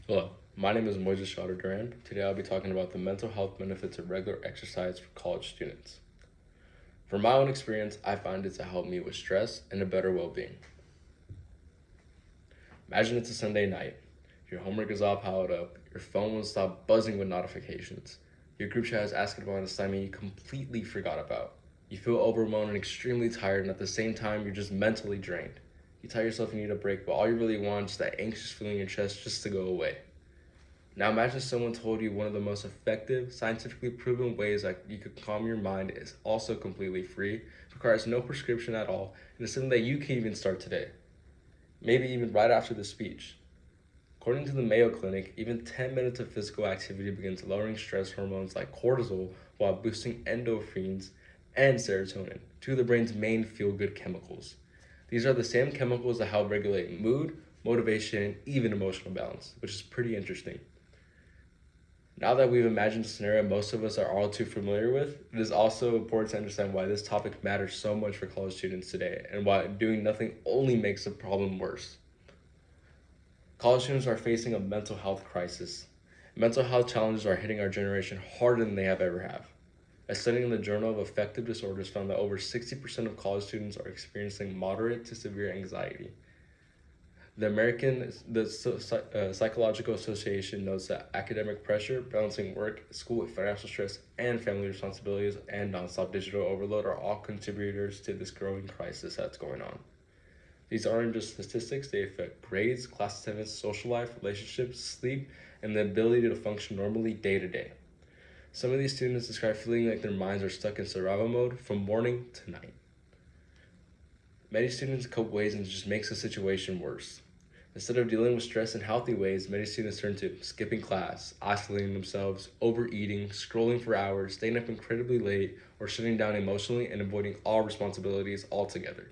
Hello, my name is Shehata-Duran. Today I'll be talking about the mental health benefits of regular exercise for college students. From my own experience, I find it to help me with stress and a better well-being. Imagine it's a Sunday night. Your homework is all piled up, your phone won't stop buzzing with notifications. Your group chat is asking about an assignment you completely forgot about. You feel overwhelmed and extremely tired, and at the same time, you're just mentally drained. You tell yourself you need a break, but all you really want is that anxious feeling in your chest just to go away. Now imagine someone told you one of the most effective, scientifically proven ways that you could calm your mind is also completely free, requires no prescription at all, and is something that you can even start today. Maybe even right after the speech. According to the Mayo Clinic, even 10 minutes of physical activity begins lowering stress hormones like cortisol while boosting endorphins and serotonin, two of the brain's main feel-good chemicals. These are the same chemicals that help regulate mood, motivation, and even emotional balance, which is pretty interesting. Now that we've imagined a scenario most of us are all too familiar with, it is also important to understand why this topic matters so much for college students today and why doing nothing only makes the problem worse. College students are facing a mental health crisis. Mental health challenges are hitting our generation harder than they have ever have. A study in the Journal of Affective Disorders found that over 60% of college students are experiencing moderate to severe anxiety. The Psychological Association notes that academic pressure, balancing work, school with financial stress, and family responsibilities, and nonstop digital overload are all contributors to this growing crisis that's going on. These aren't just statistics, they affect grades, class attendance, social life, relationships, sleep, and the ability to function normally day to day. Some of these students describe feeling like their minds are stuck in survival mode from morning to night. Many students cope ways and it just makes the situation worse. Instead of dealing with stress in healthy ways, many students turn to skipping class, isolating themselves, overeating, scrolling for hours, staying up incredibly late, or shutting down emotionally and avoiding all responsibilities altogether.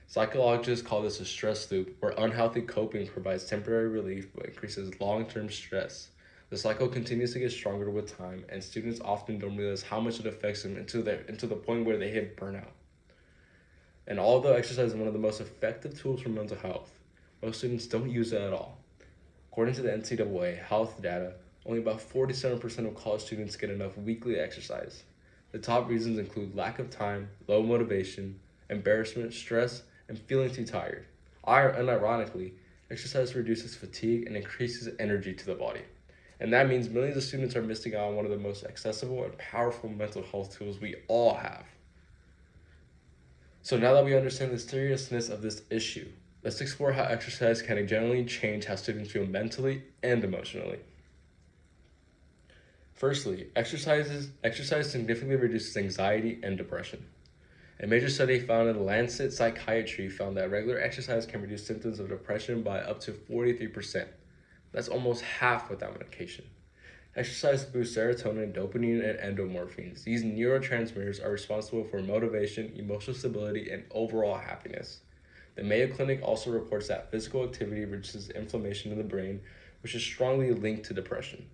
Psychologists call this a stress loop, where unhealthy coping provides temporary relief but increases long-term stress. The cycle continues to get stronger with time, and students often don't realize how much it affects them until the point where they hit burnout. And although exercise is one of the most effective tools for mental health, most students don't use it at all. According to the NCAA health data, only about 47% of college students get enough weekly exercise. The top reasons include lack of time, low motivation, embarrassment, stress, and feeling too tired. Unironically, exercise reduces fatigue and increases energy to the body. And that means millions of students are missing out on one of the most accessible and powerful mental health tools we all have. So now that we understand the seriousness of this issue, let's explore how exercise can generally change how students feel mentally and emotionally. Firstly, exercise significantly reduces anxiety and depression. A major study found in the Lancet Psychiatry found that regular exercise can reduce symptoms of depression by up to 43%. That's almost half without medication. Exercise boosts serotonin, dopamine, and endorphins. These neurotransmitters are responsible for motivation, emotional stability, and overall happiness. The Mayo Clinic also reports that physical activity reduces inflammation in the brain, which is strongly linked to depression.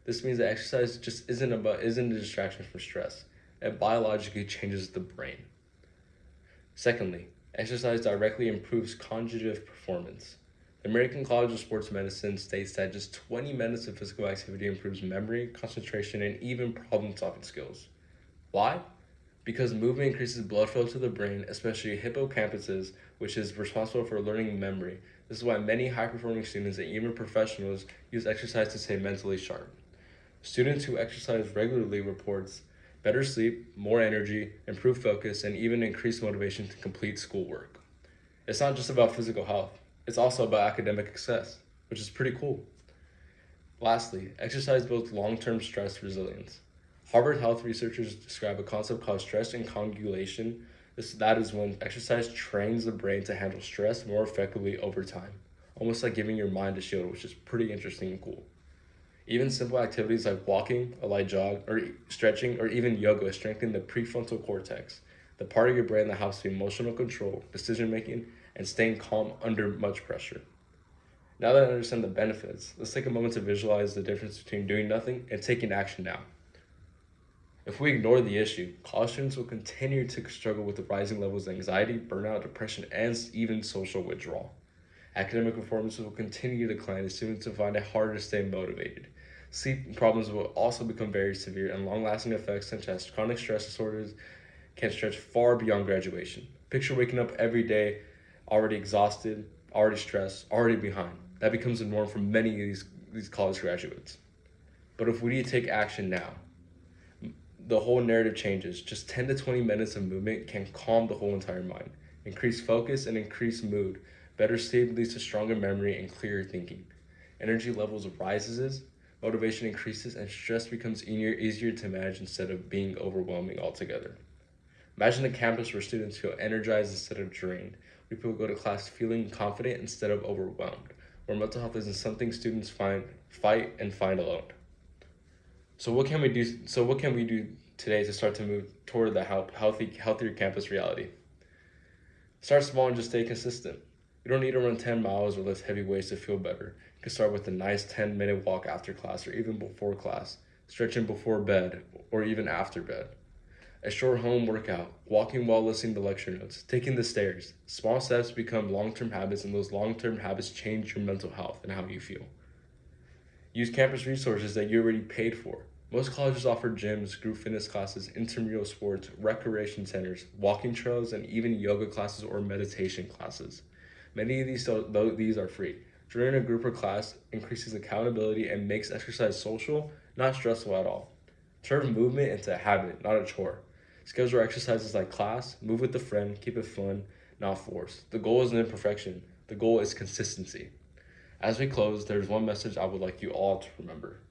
This means that exercise just isn't a distraction from stress. It biologically changes the brain. Secondly, exercise directly improves cognitive performance. The American College of Sports Medicine states that just 20 minutes of physical activity improves memory, concentration, and even problem-solving skills. Why? Because movement increases blood flow to the brain, especially hippocampuses, which is responsible for learning and memory. This is why many high-performing students and even professionals use exercise to stay mentally sharp. Students who exercise regularly reports better sleep, more energy, improved focus, and even increased motivation to complete schoolwork. It's not just about physical health, it's also about academic success, which is pretty cool. Lastly, exercise builds long-term stress resilience. Harvard Health researchers describe a concept called stress incongulation. That is when exercise trains the brain to handle stress more effectively over time, almost like giving your mind a shield, which is pretty interesting and cool. Even simple activities like walking, a light jog, or stretching, or even yoga strengthen the prefrontal cortex, the part of your brain that helps with emotional control, decision making, and staying calm under much pressure. Now that I understand the benefits, let's take a moment to visualize the difference between doing nothing and taking action now. If we ignore the issue, college students will continue to struggle with the rising levels of anxiety, burnout, depression, and even social withdrawal. Academic performance will continue to decline as students will find it harder to stay motivated. Sleep problems will also become very severe, and long-lasting effects such as chronic stress disorders can stretch far beyond graduation. Picture waking up every day already exhausted, already stressed, already behind. That becomes the norm for many of these college graduates. But if we take action now, the whole narrative changes. Just 10 to 20 minutes of movement can calm the whole entire mind, increase focus, and increase mood. Better sleep leads to stronger memory and clearer thinking. Energy levels rises, motivation increases, and stress becomes easier to manage instead of being overwhelming altogether. Imagine a campus where students feel energized instead of drained, where people go to class feeling confident instead of overwhelmed, where mental health isn't something students fight and find alone. So what can we do? So what can we do today to start to move toward the healthier campus reality? Start small and just stay consistent. You don't need to run 10 miles or lift heavy weights to feel better. You can start with a nice 10-minute walk after class or even before class, stretching before bed or even after bed. A short home workout, walking while listening to lecture notes, taking the stairs. Small steps become long-term habits, and those long-term habits change your mental health and how you feel. Use campus resources that you already paid for. Most colleges offer gyms, group fitness classes, intramural sports, recreation centers, walking trails, and even yoga classes or meditation classes. Many of these are free. Joining a group or class increases accountability and makes exercise social, not stressful at all. Turn movement into a habit, not a chore. Schedule exercises like class, move with a friend, keep it fun, not forced. The goal isn't perfection. The goal is consistency. As we close, there's one message I would like you all to remember.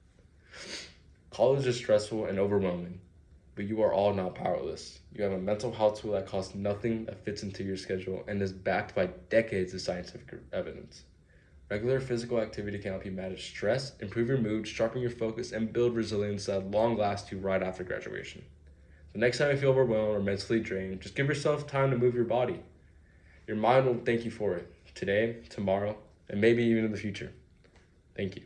College is stressful and overwhelming, but you are all not powerless. You have a mental health tool that costs nothing, that fits into your schedule, and is backed by decades of scientific evidence. Regular physical activity can help you manage stress, improve your mood, sharpen your focus, and build resilience that long lasts you right after graduation. The next time you feel overwhelmed or mentally drained, just give yourself time to move your body. Your mind will thank you for it, today, tomorrow, and maybe even in the future. Thank you.